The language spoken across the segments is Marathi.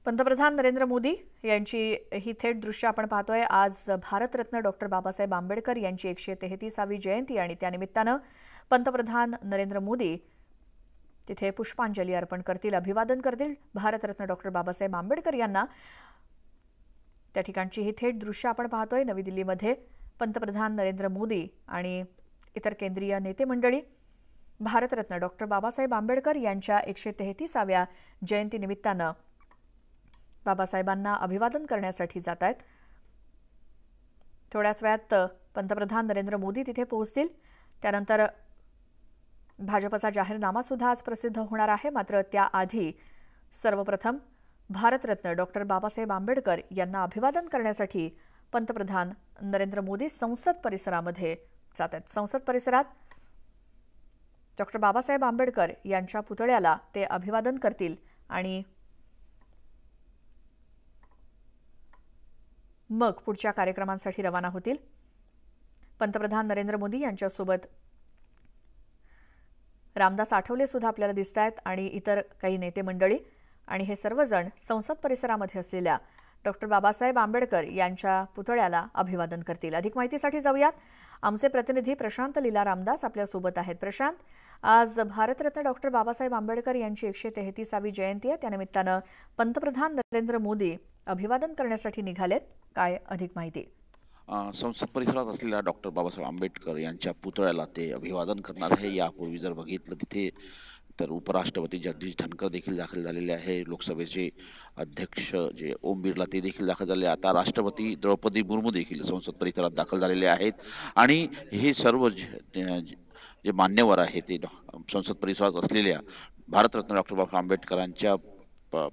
पंतप्रधान नरेंद्र मोदी यांची ही थेट दृश्य आपण पाहतोय। आज भारतरत्न डॉक्टर बाबासाहेब आंबेडकर यांची 133वी जयंती आणि त्यानिमित्तानं पंतप्रधान नरेंद्र मोदी तिथे पुष्पांजली अर्पण करतील, अभिवादन करतील भारतरत्न डॉक्टर बाबासाहेब आंबेडकर यांना। त्या ठिकाणची ही थेट दृश्य आपण पाहतोय। नवी दिल्लीमध्ये पंतप्रधान नरेंद्र मोदी आणि इतर केंद्रीय नेते मंडळी भारतरत्न डॉक्टर बाबासाहेब आंबेडकर यांच्या 133व्या जयंतीनिमित्तानं बाबासाहेबांना अभिवादन करण्यासाठी जात आहेत। थोड्याच वेळात पंतप्रधान नरेंद्र मोदी तिथे पोहोचतील। त्यानंतर भाजपचा जाहीरनामा सुद्धा आज प्रसिद्ध होणार आहे। मात्र त्याआधी सर्वप्रथम भारतरत्न डॉक्टर बाबासाहेब आंबेडकर यांना अभिवादन करण्यासाठी पंतप्रधान नरेंद्र मोदी संसद परिसरामध्ये जात आहेत। संसद परिसरात डॉक्टर बाबासाहेब आंबेडकर यांच्या पुतळ्याला ते अभिवादन करतील आणि मग पुढच्या कार्यक्रमांसाठी रवाना होतील। पंतप्रधान नरेंद्र मोदी यांच्यासोबत रामदास आठवले सुद्धा आपल्याला दिसतायत आणि इतर काही नेते मंडळी, आणि हे सर्वजण संसद परिसरामध्ये असलेल्या डॉक्टर बाबासाहेब आंबेडकर यांच्या पुतळ्याला अभिवादन करतील। अधिक माहितीसाठी जाऊयात। आमचे प्रतिनिधी प्रशांत लीला रामदास आपल्या सोबत आहेत। प्रशांत, आज भारतरत्न डॉक्टर बाबासाहेब आंबेडकर यांची 133वी जयंती आहे, त्यानिमित्तानं पंतप्रधान नरेंद्र मोदी अभिवादन करण्यासाठी निघालेत। काय अधिक माहिती? संसद परिसरात असलेल्या डॉक्टर बाबासाहेब आंबेडकर यांच्या पुतळ्याला ते अभिवादन करणार आहे। यापूर्वी जर बघितलं तिथे तर उपराष्ट्रपती जगदीश धनकर देखील दाखल झालेले आहे। लोकसभेचे अध्यक्ष जे ओम बिर्ला ते देखील दाखल झाले। आता राष्ट्रपती द्रौपदी मुर्मू देखील संसद परिसरात दाखल झालेले आहेत आणि हे सर्व जे मान्यवर आहेत ते संसद परिसरात असलेल्या भारतरत्न डॉक्टर बाबासाहेब आंबेडकरांच्या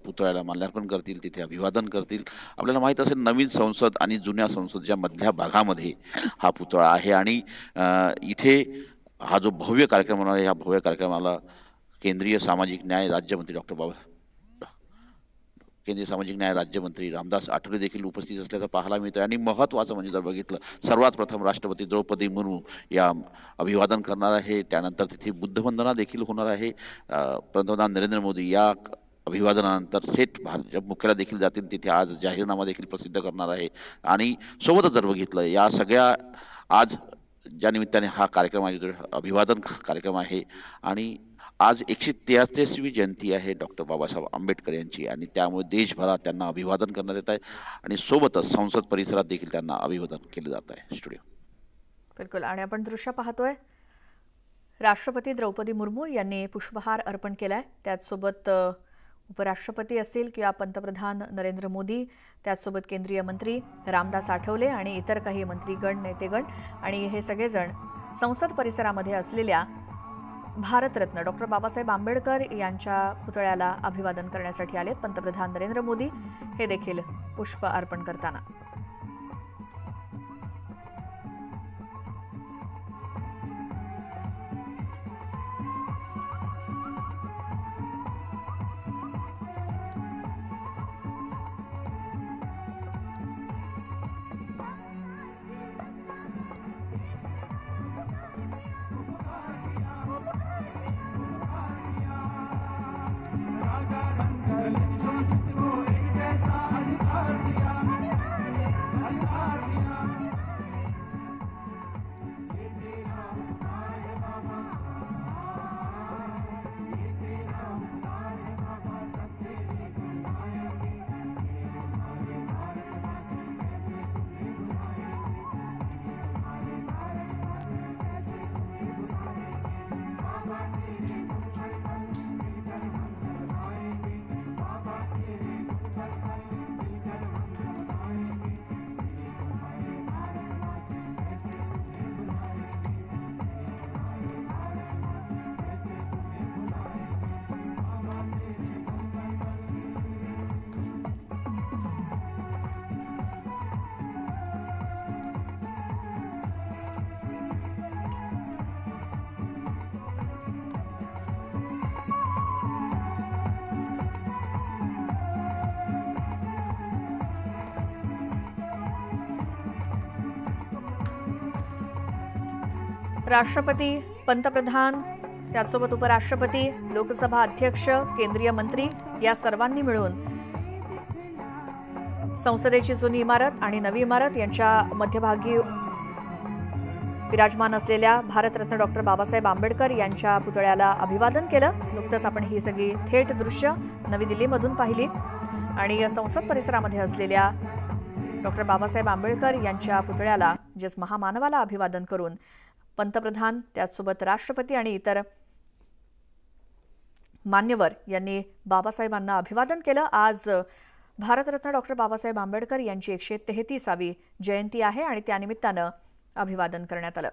पुतळ्याला माल्यार्पण करतील, तिथे अभिवादन करतील। आपल्याला माहित असेल नवीन संसद आणि जुन्या संसदच्या मधल्या भागामध्ये हा पुतळा आहे आणि इथे हा जो भव्य कार्यक्रम होणार आहे, या भव्य कार्यक्रमाला केंद्रीय सामाजिक न्याय राज्यमंत्री रामदास आठवले देखील उपस्थित असल्याचं पाहायला मिळतं। आणि महत्त्वाचं म्हणजे जर बघितलं, सर्वात प्रथम राष्ट्रपती द्रौपदी मुर्मू या अभिवादन करणार आहे। त्यानंतर तिथे बुद्धवंदना देखील होणार आहे। पंतप्रधान नरेंद्र मोदी या अभिवादनानंतर थेट भाजप मुख्यालयात देखील जातील, तिथे आज जाहीरनामा देखील प्रसिद्ध करणार आहे। आणि सोबतच जर बघितलं, या सगळ्या आज ज्या निमित्ताने हा कार्यक्रम आहे, अभिवादन कार्यक्रम आहे आणि आज 133वी जयंती आहे डॉक्टर बाबासाहेब आंबेडकर यांची, आणि त्यामुळे देशभरात त्यांना अभिवादन करण्यात येत आहे आणि सोबतच संसद परिसरात देखील त्यांना अभिवादन केले जात आहे। स्टुडिओ बिलकुल, आणि आपण दृश्य पाहतोय राष्ट्रपती द्रौपदी मुर्मू यांनी पुष्पहार अर्पण केलाय। त्याचसोबत उपराष्ट्रपती असतील किंवा पंतप्रधान नरेंद्र मोदी, त्याचसोबत केंद्रीय मंत्री रामदास आठवले आणि इतर काही मंत्रीगण, नेतेगण, आणि हे सगळेजण संसद परिसरामध्ये असलेल्या भारतरत्न डॉक्टर बाबासाहेब आंबेडकर यांच्या पुतळ्याला अभिवादन करण्यासाठी आलेत। पंतप्रधान नरेंद्र मोदी हे देखील पुष्प अर्पण करताना राष्ट्रपती, पंतप्रधान, त्यासोबत उपराष्ट्रपती, लोकसभा अध्यक्ष, केंद्रीय मंत्री या सर्वांनी मिळून संसदेची जुनी इमारत आणि नवी इमारत यांच्या मध्यभागी विराजमान असलेल्या भारतरत्न डॉक्टर बाबासाहेब आंबेडकर यांच्या पुतळ्याला अभिवादन केलं. नुकतंच आपण ही सगळी थेट दृश्य नवी दिल्लीमधून पाहिली आणि संसद परिसरामध्ये असलेल्या डॉक्टर बाबासाहेब आंबेडकर यांच्या पुतळ्याला जस महामानवाला अभिवादन करून पंतप्रधान त्याचसोबत राष्ट्रपती आणि इतर मान्यवर यांनी बाबासाहेबांना अभिवादन केलं. आज भारतरत्न डॉक्टर बाबासाहेब आंबेडकर यांची 133वी जयंती आहे आणि त्यानिमित्तानं अभिवादन करण्यात आलं.